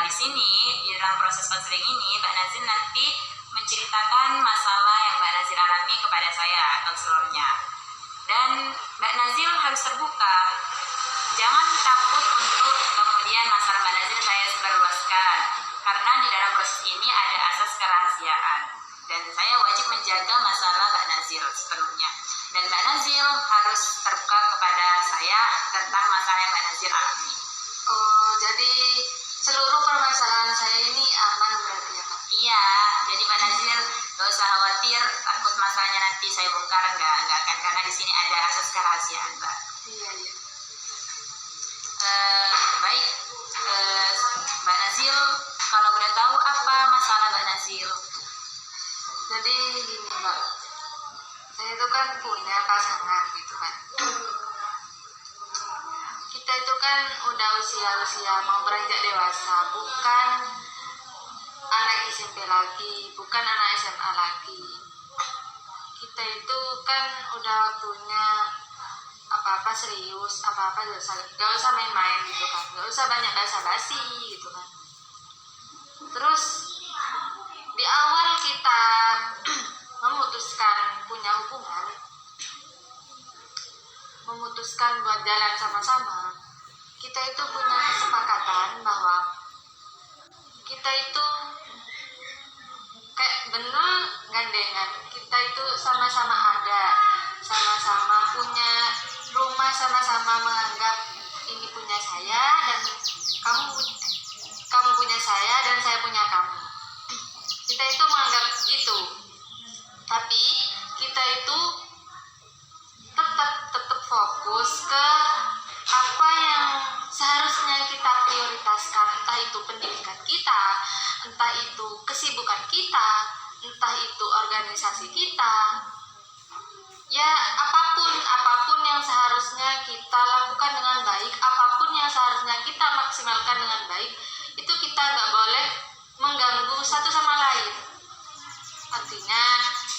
di sini di dalam proses konseling ini Mbak Nazil nanti menceritakan masalah yang Mbak Nazil alami kepada saya, konselornya. Dan Mbak Nazil harus terbuka. Jangan takut untuk kemudian masalah Mbak Nazil saya sebarluaskan. Karena di dalam proses ini ada asas kerahasiaan. Dan saya wajib menjaga masalah Mbak Nazil sepenuhnya. Dan Mbak Nazil harus terbuka kepada saya tentang masalah yang Mbak Nazil alami. Oh, jadi seluruh permasalahan saya ini aman berarti ya Kak? Iya, jadi Mbak Nazil gak usah khawatir takut masalahnya nanti saya bongkar, enggak akan, karena di sini ada asas kerahasiaan, Mbak. Iya. Baik, Mbak Nazil, kalau boleh tahu apa masalah Mbak Nazil? Jadi gini Mbak, saya itu kan punya pasangan gitu kan. Kita itu kan udah usia mau beranjak dewasa, bukan anak SMP lagi, bukan anak SMA lagi. Kita itu kan udah waktunya apa-apa serius, apa-apa gak usah main-main gitu kan, gak usah banyak basa-basi gitu kan. Terus di awal kita memutuskan punya hubungan, memutuskan buat jalan sama-sama, kita itu punya kesepakatan bahwa kita itu kayak bener gandengan, kita itu sama-sama ada, sama-sama punya rumah, sama-sama menganggap ini punya saya dan kamu punya saya dan saya punya kamu. Kita itu menganggap gitu, tapi kita itu tetap fokus ke apa yang seharusnya kita prioritaskan, entah itu pendidikan kita, entah itu kesibukan kita, entah itu organisasi kita. Ya, apapun yang seharusnya kita lakukan dengan baik, apapun yang seharusnya kita maksimalkan dengan baik, itu kita gak boleh mengganggu satu sama lain. Artinya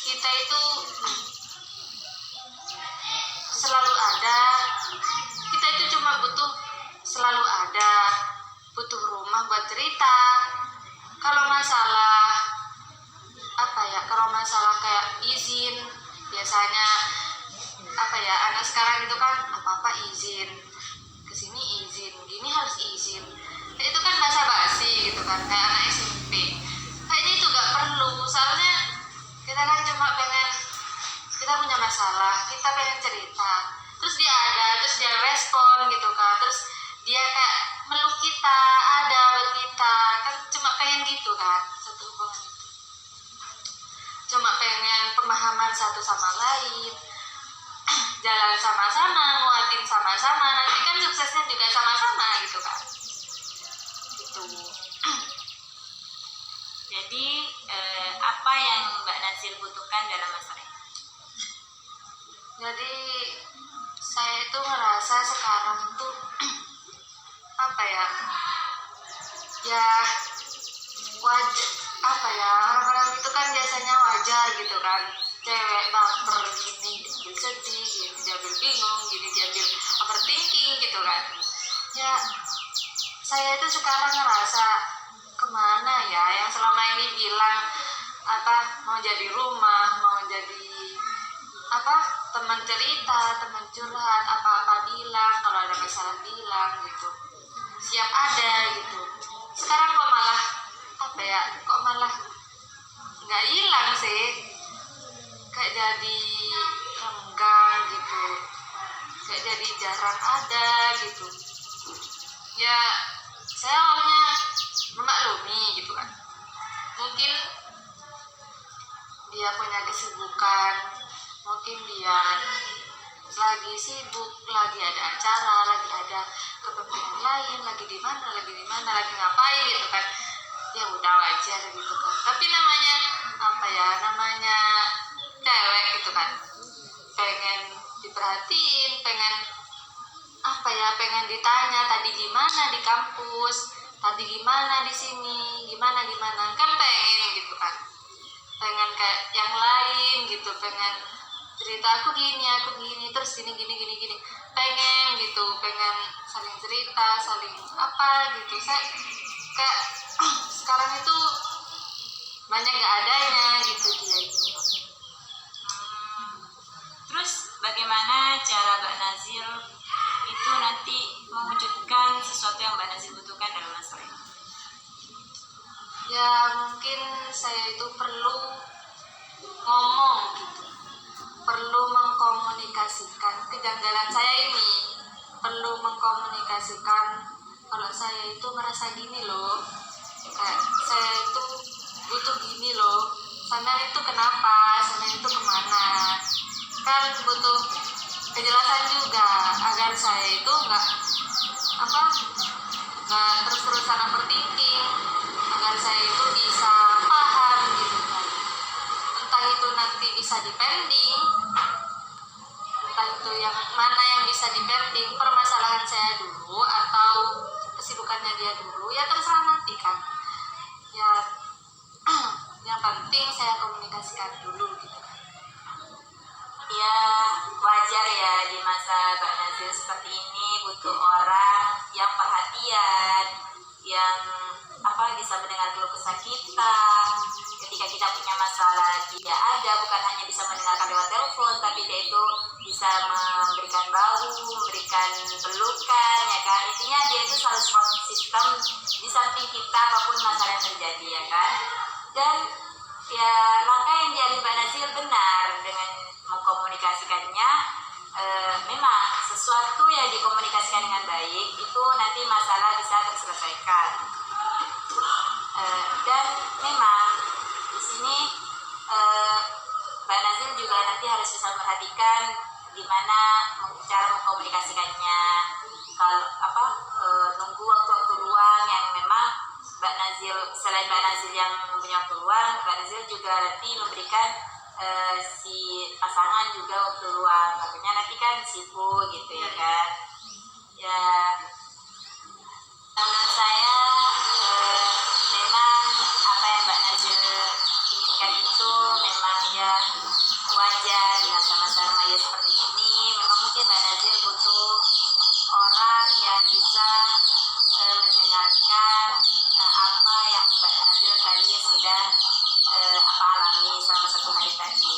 kita itu selalu ada, kita itu cuma selalu ada, butuh rumah buat cerita. Kalau masalah kayak izin, biasanya anak sekarang itu kan apa-apa izin, kesini izin, gini harus izin. Itu kan basa-basi gitu kan, kayak anak SMP. Kayaknya itu gak perlu, soalnya kita kan cuma pengen, kita punya masalah, kita pengen cerita, terus dia respon gitu kan, terus dia kayak meluk kita, ada buat kita, kan cuma pengen gitu kan, satu hubungan itu cuma pengen pemahaman satu sama lain, jalan sama-sama, nguatin sama-sama, nanti kan suksesnya juga sama-sama gitu kan, gitu. Jadi apa yang Mbak Nazil butuhkan dalam masalah ini? Jadi saya itu ngerasa sekarang tuh orang-orang itu kan biasanya wajar gitu kan, cewek baper gini diambil sedih, gini diambil bingung, gini diambil overthinking gitu kan. Ya, saya itu sekarang ngerasa kemana ya yang selama ini bilang mau jadi rumah, mau jadi teman cerita, teman curhat, apa-apa bilang, kalau ada masalah bilang gitu, siap ada gitu. Sekarang kok malah nggak hilang sih, kayak jadi renggang gitu, kayak jadi jarang ada gitu. Ya, saya awalnya memaklumi gitu kan, mungkin dia punya kesibukan, mungkin dia lagi sibuk, lagi ada acara, lagi ada kepentingan lain, lagi di mana, lagi ngapain gitu kan. Ya udah wajar gitu kan. Tapi namanya cewek gitu kan, pengen diperhatiin, pengen ditanya tadi gimana di kampus, tadi gimana di sini, gimana kan, pengen gitu kan, pengen kayak yang lain gitu, pengen cerita aku gini terus gini, pengen gitu, pengen saling cerita, saling apa gitu. Saya kayak sekarang itu banyak gak adanya gitu dia itu. Terus bagaimana cara Mbak Nazil itu nanti mewujudkan sesuatu yang Mbak Nazil butuhkan dalam masalah ini? Ya mungkin saya itu perlu ngomong gitu, perlu mengkomunikasikan kejanggalan saya ini, perlu mengkomunikasikan kalau saya itu merasa gini loh, kayak saya itu butuh gini loh, sana itu kenapa, sana itu kemana, kan butuh kejelasan juga agar saya itu nggak terus-terusan overthinking, agar saya itu bisa paham gitu kan, entah itu nanti bisa dipending, entah itu yang mana yang bisa dipending permasalahan saya dulu atau kesibukannya dia dulu, ya terserah nanti kan ya. Yang penting saya komunikasikan dulu gitu kan. Ya wajar ya di masa Mbak Nazil seperti ini butuh orang yang perhatian, yang bisa mendengar keluh kesah kita. Ketika kita punya masalah dia ada, bukan hanya bisa mendengarkan lewat telepon, tapi dia itu bisa memberikan bahu, memberikan pelukan, ya kan. Intinya dia itu selalu support system di samping kita apapun masalah yang terjadi, ya kan. Dan ya langkah yang diambil Mbak Nazil benar dengan mengkomunikasikannya. Memang sesuatu yang dikomunikasikan dengan baik itu nanti masalah bisa terselesaikan. Dan memang di sini Mbak Nazil juga nanti harus bisa memperhatikan gimana cara mengkomunikasikannya. Kalau nunggu waktu-waktu luang yang memang Mbak Nazil, selain Mbak Nazil yang mempunyai waktu luang, Mbak Nazil juga nanti memberikan si pasangan juga waktu luang. Makanya nanti kan sibuk gitu ya kan. Ya menurut saya memang apa yang Mbak Nazil inginkan itu memang ya wajar di masa-masa remaja seperti ini. Memang mungkin Mbak Nazil butuh orang yang bisa mendengarkan apa yang Mbak Nazil tadi sudah alami selama 1 hari tadi.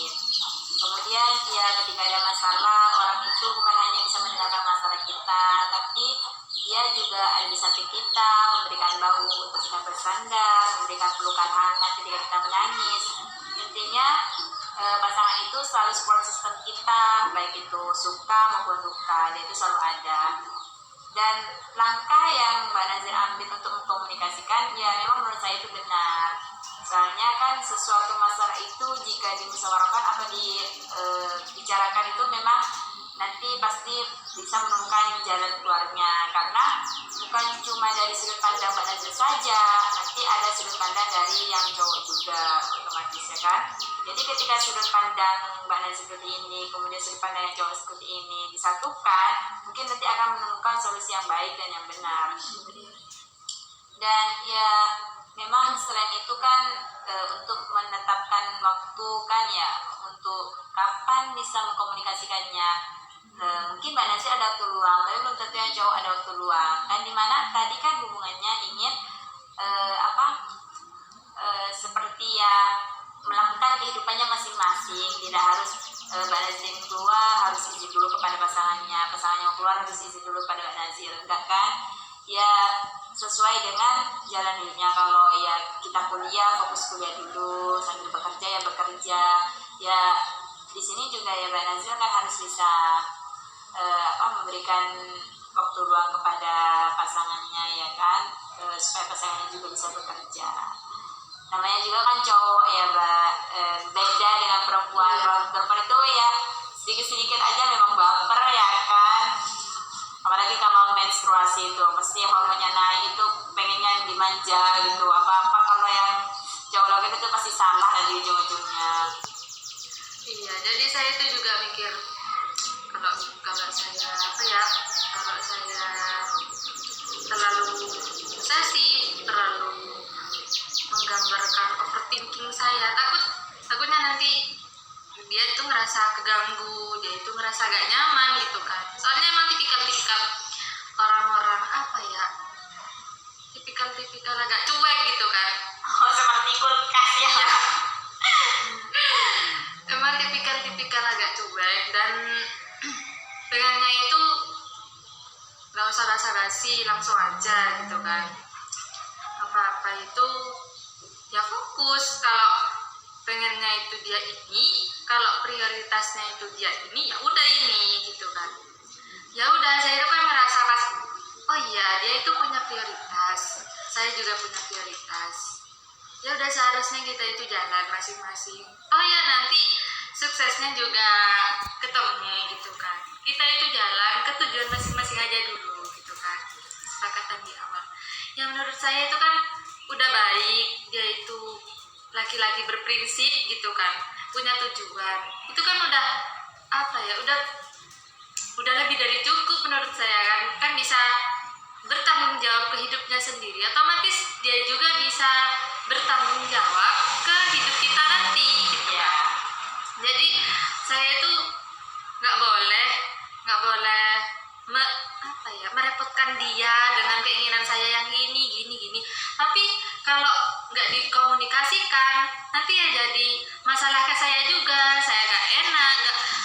Kemudian ya ketika ada masalah, orang itu bukan hanya bisa mendengarkan masalah kita, tapi dia juga ada di samping kita, memberikan bahu untuk kita bersandar, memberikan pelukan hangat ketika kita menangis. Intinya pasangan itu selalu support system kita, baik itu suka maupun duka, dia itu selalu ada. Dan langkah yang Mbak Nazil ambil untuk mengkomunikasikan, ya memang menurut saya itu benar. Soalnya kan sesuatu masalah itu jika dimusyawarahkan atau dibicarakan itu memang nanti pasti bisa menemukan jalan keluarnya. Karena bukan cuma dari sudut pandang Mbak Nazil saja, nanti ada sudut pandang dari yang cowok juga otomatis ya kan. Jadi ketika sudut pandang Mbak Nazil seperti ini, kemudian sudut pandang yang cowok seperti ini disatukan, mungkin nanti akan menemukan solusi yang baik dan yang benar. Dan ya memang selain itu kan untuk menetapkan waktu kan ya, untuk kapan bisa mengkomunikasikannya. Mungkin Mbak Nazil ada waktu luang, tapi belum tentu yang cowok ada waktu luang. Kan dimana tadi kan hubungannya ingin seperti ya melakukan kehidupannya masing-masing, tidak harus Mbak Nazil keluar harus izin dulu kepada pasangannya mau keluar harus izin dulu pada Mbak Nazil, enggak kan? Ya sesuai dengan jalan hidupnya. Kalau ya kita kuliah, fokus kuliah dulu, sambil bekerja ya bekerja. Ya di sini juga ya Mbak Nazil kan harus bisa memberikan waktu luang kepada pasangannya ya kan, supaya pasangannya juga bisa bekerja. Namanya juga kan cowok ya Mbak, beda dengan perempuan. Perempuan itu ya sedikit-sedikit aja memang baper ya kan. Apalagi kalau menstruasi itu mesti hormonnya naik, itu pengennya yang dimanja gitu. Apa-apa kalau yang cowok lagi itu pasti salah dari ujung-ujungnya. Iya, jadi saya itu juga mikir kalau saya kalau saya terlalu obsesif, terlalu menggambarkan overthinking saya, takutnya nanti dia itu ngerasa keganggu, dia itu ngerasa gak nyaman gitu kan. Soalnya emang tipikal orang-orang tipikal tipikal agak cuek gitu kan. Oh, seperti kulkas ya. Iya. Emang tipikal agak cuek dan pengennya itu nggak usah basa-basi, langsung aja gitu kan. Apa-apa itu ya fokus. Kalau pengennya itu dia ini, kalau prioritasnya itu dia ini, ya udah ini gitu kan. Ya udah, saya itu kan ngerasa pas, oh iya dia itu punya prioritas, saya juga punya prioritas. Ya udah, seharusnya kita itu jalan masing-masing. Oh ya, nanti suksesnya juga ketemu gitu kan. Kita itu jalan ke tujuan masing-masing aja dulu gitu kan. Kesepakatan di awal. Ya menurut saya itu kan udah baik, dia itu laki-laki berprinsip gitu kan, punya tujuan. Itu kan udah apa ya? Udah lebih dari cukup menurut saya kan. Kan bisa bertanggung jawab ke hidupnya sendiri, otomatis dia juga bisa bertanggung jawab ke hidup kita nanti gitu ya. Jadi saya itu nggak boleh merepotkan dia dengan keinginan saya yang gini. Tapi kalau nggak dikomunikasikan, nanti ya jadi masalah ke saya juga. Saya nggak enak,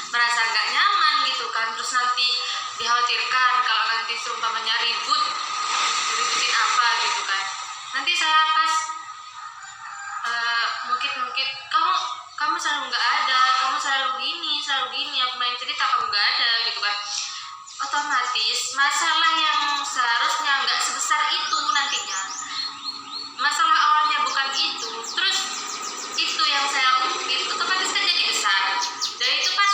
merasa nggak nyaman gitu kan. Terus nanti dikhawatirkan kalau nanti seumpamanya ributin apa gitu kan. Nanti saya pas mungkin kamu selalu nggak ada, kamu selalu gini, aku main cerita kamu nggak ada gitu kan. Otomatis masalah yang seharusnya nggak sebesar itu nantinya, masalah awalnya bukan itu, terus itu yang saya itu otomatis kan jadi besar. Dan itu pas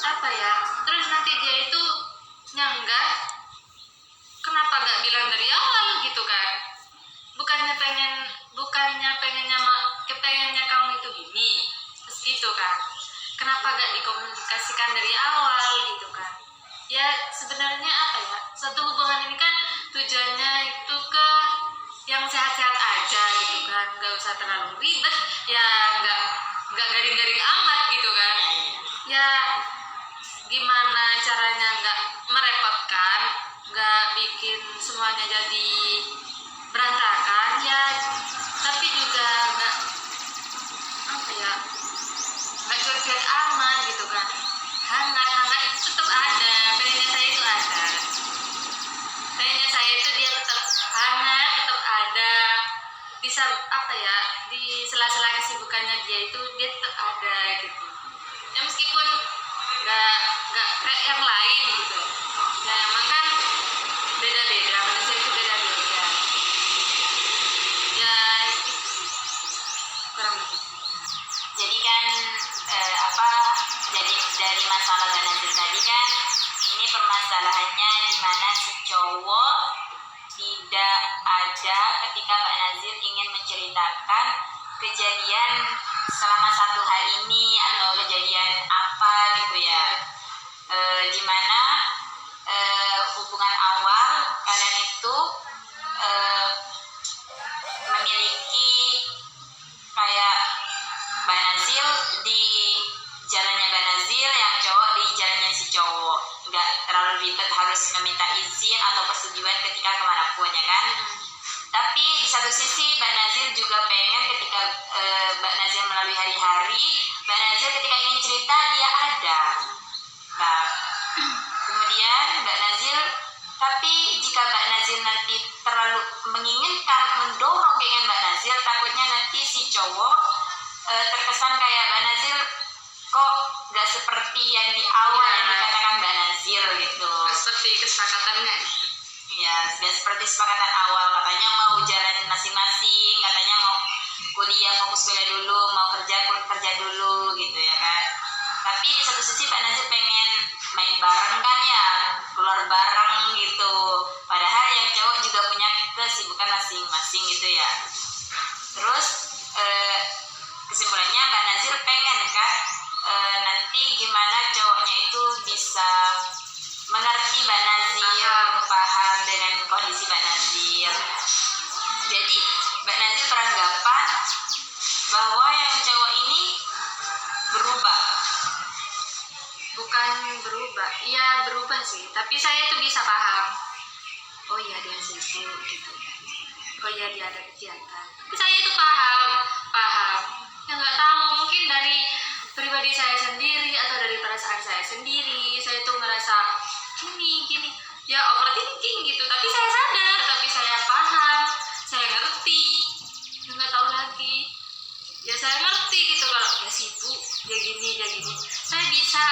apa ya, terus nanti dia itu nyanggah, kenapa nggak bilang dari awal gitu kan. Kepengennya kamu itu gini, terus gitu kan, kenapa gak dikomunikasikan dari awal gitu kan. Ya sebenarnya apa ya, satu hubungan ini kan tujuannya itu ke yang sehat-sehat aja gitu kan, gak usah terlalu ribet ya, gak garing-garing amat gitu kan. Ya gimana caranya gak merepotkan, gak bikin semuanya jadi berantakan ya, tapi juga nggak apa ya, nggak cuek-cuek amat gitu kan. Hangat itu tetap ada, pengennya saya itu ada, pengennya saya itu dia tetap hangat, tetap ada, bisa apa ya, di sela-sela kesibukannya dia itu dia tetap ada gitu ya, meskipun nggak kayak yang lain gitu ya. Emang kan beda-beda, manusia itu beda-beda ya, itu sih kurang lebih. Jadi kan jadi dari masalah Banazir tadi kan, ini permasalahannya di mana si cowok tidak ada ketika Mbak Nazir ingin menceritakan kejadian selama 1 hari ini atau kejadian apa gitu ya, di mana hubungan awal kalian itu memiliki kayak Mbak Nazil di jalannya Mbak Nazil, yang cowok di jalannya si cowok, nggak terlalu ribet harus meminta izin atau persetujuan ketika kemanapun ya kan. Tapi di satu sisi Mbak Nazil juga pengen ketika Mbak Nazil melalui hari-hari, Mbak Nazil ketika ingin cerita dia ada. Nah, kemudian Mbak Nazil, tapi jika Mbak Nazil nanti terlalu menginginkan, mendorong keinginan Mbak Nazil, takutnya nanti si cowok terkesan kayak Mbak Nazil kok gak seperti yang di awal yang dikatakan Mbak Nazil gitu. Seperti kesepakatannya. Ya, gak seperti kesepakatan awal, katanya mau jalan masing-masing, katanya mau fokus kuliah dulu, mau kerja dulu gitu ya kan. Tapi di satu sisi Mbak Nazil pengen main bareng kan ya, keluar bareng gitu. Padahal yang cowok juga punya kesibukan masing-masing gitu ya. Terus kesimpulannya Mbak Nazir pengen kan nanti gimana cowoknya itu bisa mengerti Mbak Nazir, paham dengan kondisi Mbak Nazir. Jadi Mbak Nazir beranggapan bahwa yang cowok ini berubah. Bukan berubah, iya berubah sih, tapi saya tuh bisa paham, oh iya dia situ gitu. oh iya dia ada kegiatan. Tapi saya itu paham ya nggak tahu, mungkin dari pribadi saya sendiri atau dari perasaan saya sendiri, saya tuh ngerasa gini ya overthinking gitu, tapi saya sadar, tapi saya paham, saya ngerti, ya nggak tahu lagi ya, saya ngerti gitu kalau dia sibuk, dia gini, saya bisa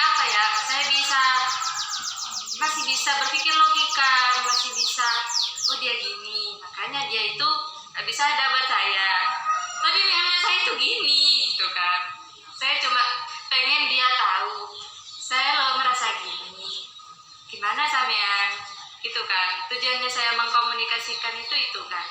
masih bisa berpikir logika, masih bisa, oh dia gini, makanya dia itu gak bisa ada buat saya, tapi memangnya saya itu gini gitu kan. Saya cuma pengen dia tahu saya lo merasa gini, gimana sampean gitu kan. Tujuannya saya mengkomunikasikan itu kan,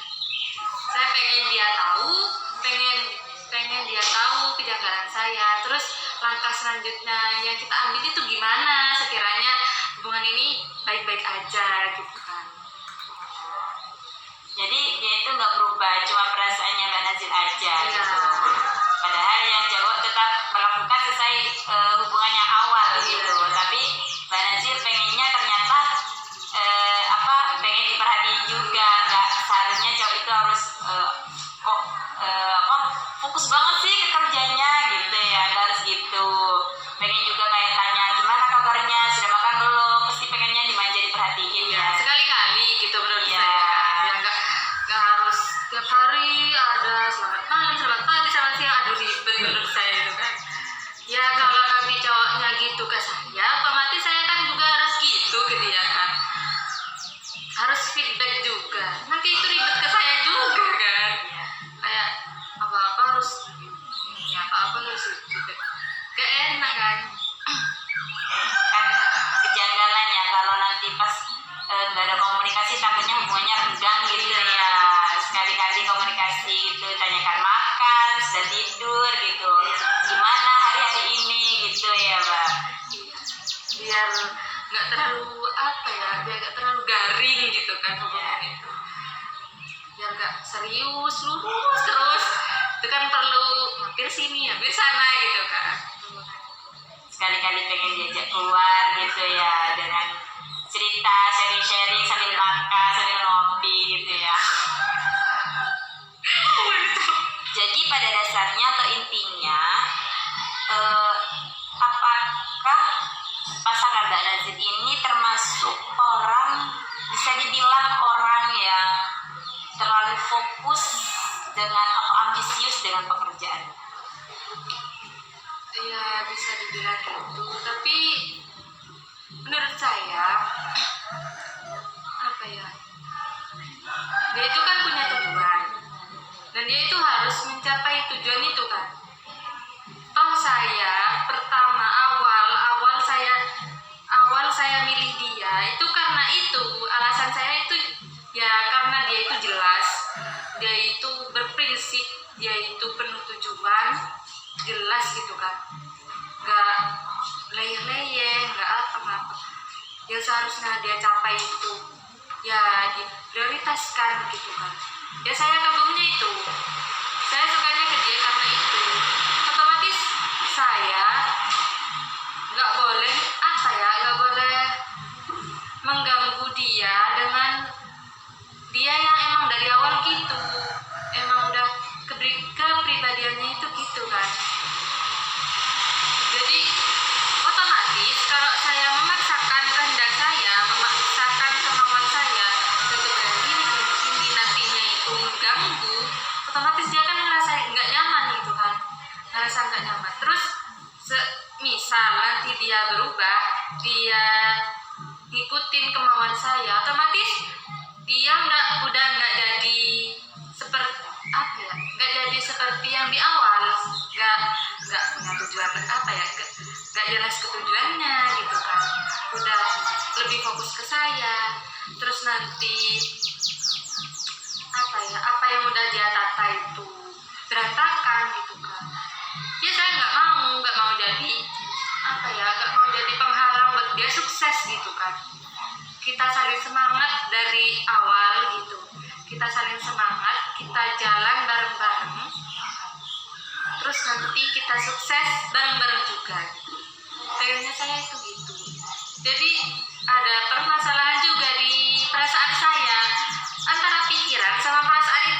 saya pengen dia tahu, pengen dia tahu kejanggalan saya, terus langkah selanjutnya yang kita ambil itu gimana sekiranya hubungan ini baik-baik aja gitu kan. Jadi dia itu nggak berubah, cuma perasaannya Mbak Nazil aja gitu. Padahal yang cowok tetap melakukan sesuai hubungan yang awal gitu. Tapi Mbak Nazil pengennya ternyata pengen diperhatiin juga. Nggak seharusnya cowok itu harus fokus banget sih ke kerjanya gitu ya, nggak harus gitu. Pengen juga kayak tanya gimana kabarnya, sudah makan belum, pasti pengennya dimanja diperhatiin ya. Sekali-kali gitu menurut saya kan, ya nggak harus tiap hari ada selamat malam, selamat pagi, selamat siang, aduh ribet menurut saya itu kan. Ya kalau nanti cowoknya gitu ke saya, otomatis saya kan juga harus gitu ya kan, harus feedback juga, nanti itu ribet ke saya juga kan, kayak apa-apa harus gitu, gak enak kan. Kan kejanggalan ya kalau nanti pas nggak ada komunikasi, takutnya hubungannya renggang gitu ya. Sekali-kali komunikasi gitu, tanyakan makan, sudah tidur gitu, gimana hari-hari ini gitu ya Mbak. Biar nggak terlalu biar nggak terlalu garing gitu kan hubungan itu, biar nggak serius lurus terus, itu kan perlu hampir sini hampir sana gitu kan. Sekali-kali pengen diajak keluar gitu ya, dengan cerita, sharing-sharing sambil makan, sambil ngopi gitu ya. Jadi pada dasarnya atau intinya, apakah pasangan Mbak Nazil ini termasuk orang, bisa dibilang orang yang terlalu fokus dengan atau ambisius dengan pekerjaan? Ya bisa dibilang itu, tapi menurut saya dia itu kan punya tujuan dan dia itu harus mencapai tujuan itu kan. Toh saya pertama awal saya milih dia itu karena itu, alasan saya itu ya karena dia itu jelas, dia itu berprinsip, dia itu penuh tujuan, jelas gitu kan, nggak leyeh-leyeh, nggak apa-apa. Ya seharusnya dia capai itu ya diprioritaskan gitu kan. Ya saya kagumnya itu, saya sukanya ke dia karena itu. Otomatis saya nggak boleh mengganggu dia dengan dia yang emang dari awal gitu, emang udah kepribadiannya itu gitu kan. Jadi otomatis kalau saya memaksakan kehendak saya, memaksakan kemauan saya untuk gini nantinya itu mengganggu, otomatis dia kan ngerasa nggak nyaman gitu kan, ngerasa nggak nyaman. Terus misal nanti dia berubah, dia ngikutin kemauan saya, otomatis dia udah nggak jadi seperti yang di awal, nggak punya tujuan nggak jelas ketujuannya gitu kan, udah lebih fokus ke saya, terus nanti apa yang udah dia tata itu berantakan gitu kan. Ya saya nggak mau jadi penghalang buat dia sukses gitu kan. Kita saling semangat dari awal gitu, kita saling semangat, kita jalan bareng-bareng, terus nanti kita sukses bareng-bareng juga gitu. Kayaknya saya itu gitu. Jadi ada permasalahan juga di perasaan saya, antara pikiran sama perasaan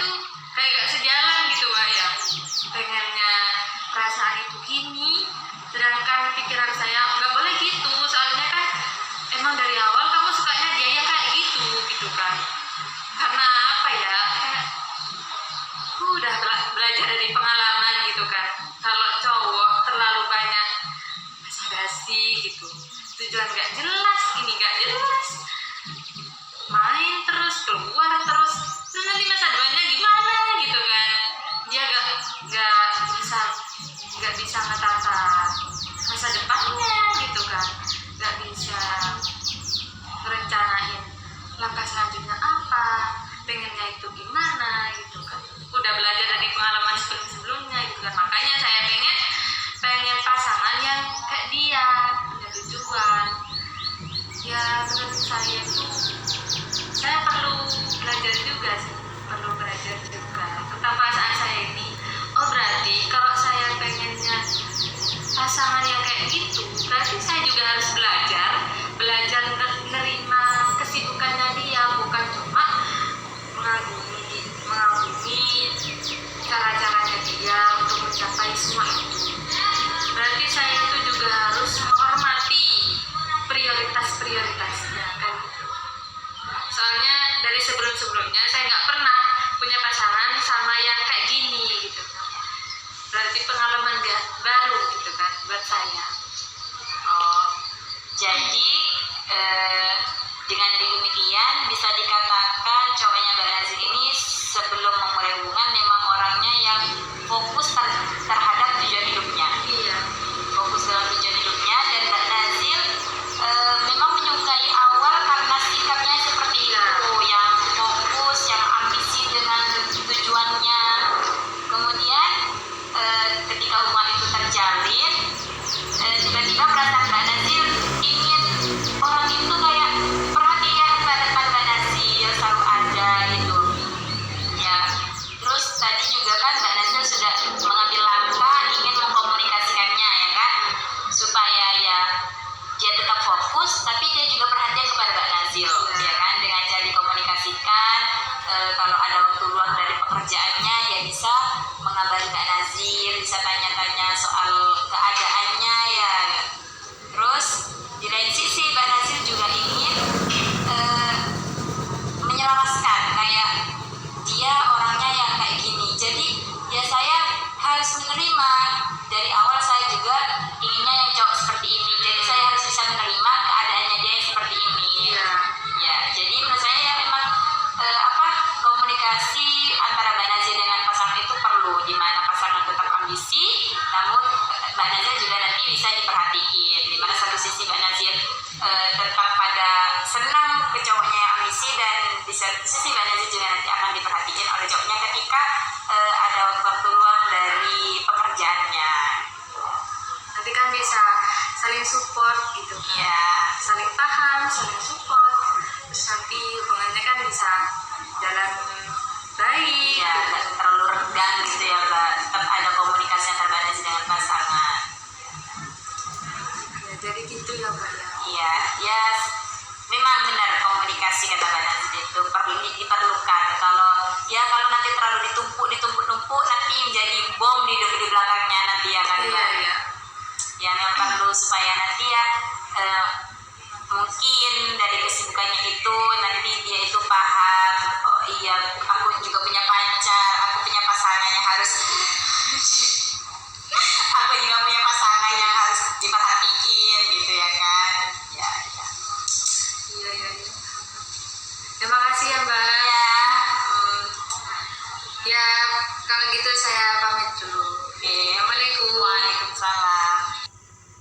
sih gitu, tujuan nggak jelas, ini nggak jelas, main terus, keluar terus, terus nanti masa depannya gimana gitu kan. Dia nggak bisa ngetata masa depannya gitu kan, nggak bisa merencanain langkah selanjutnya apa, pengennya itu gimana gitu kan. Udah belajar dari pengalaman sebelumnya gitu kan. Makanya saya pengen pasangan yang kayak dia, punya tujuan. Ya menurut saya itu saya perlu belajar juga sih, tentang perasaan saya ini. Oh berarti kalau saya pengennya pasangan yang kayak gitu, berarti saya juga harus belajar menerima kesibukannya dia, bukan cuma mengagumi cara-caranya dia untuk mencapai semua itu. Berarti saya itu juga harus menghormati prioritasnya kan gitu. Soalnya dari sebelumnya saya nggak pernah punya pasangan sama yang kayak gini gitu. Berarti pengalaman baru gitu kan buat saya. Oh, jadi dengan demikian bisa dikatakan cowoknya Mbak Nazil ini sebelum memulai hubungan memang orangnya yang fokus terhadap tujuan hidupnya. Iya. Fokus dalam tujuan hidupnya, dan Mbak Nazil memang menyukai awal karena sikapnya seperti itu, yang fokus, yang ambisi dengan tujuannya. Kemudian ketika hubungan itu terjalin, tiba-tiba perasaan Mbak Nazil ingin orang itu kayak perhatian pada Mbak Nazil, selalu ada gitu ya. Terus tadi juga kan Mbak Nazil sudah mengambil langkah ingin mengkomunikasikannya ya kan, supaya ya dia tetap fokus tapi dia juga perhatian kepada Mbak Nazil ya kan, dengan cara dikomunikasikan. Kalau ada waktu luang dari pekerjaannya ya bisa mengabari Mbak Nazil, bisa tanya-tanya soal keadaannya ya. Terus di lain sisi Mbak Nazil juga ingin menyelaraskan kayak dia orangnya yang kayak gini, jadi ya saya harus menerima. Dari awal saya juga inginnya yang cowok seperti ini, jadi saya harus bisa menerima keadaannya dia yang seperti ini ya. Jadi menurut saya ya memang komunikasi antara Mbak Nazil dengan pasangan itu perlu, di mana pasangan tetap ambisi namun Mbak Nazil juga nanti bisa diperhatiin, di mana satu sisi Mbak Nazil tetap pada senang ke cowoknya yang ambisi, dan di satu sisi Mbak Nazil juga nanti akan diperhatiin oleh cowoknya ketika ada waktu luang dari pekerjaannya. Nanti kan bisa saling support gitu kan. Ya, Saling paham, saling support. Terus nanti hubungannya kan bisa jalan baik. ya nggak terlalu renggang gitu ya Mbak, tetap ada komunikasi antara Mbak Nazil dengan pasangan. Ya, jadi gitu ya Mbak ya. Iya, ya memang benar komunikasi kata Mbak Nazil itu diperlukan. Kalau nanti terlalu ditumpuk nanti menjadi bom di belakangnya nanti ya kan Mbak. Iya. Ya memang perlu supaya nanti ya mungkin dari kesibukannya itu nanti dia itu paham, oh iya aku juga punya pacar, aku punya pasangan yang harus aku juga punya pasangan yang harus diperhatiin gitu ya kan. Ya. Iya. Terima kasih ya Mbak. Ya, Ya kalau gitu saya pamit dulu.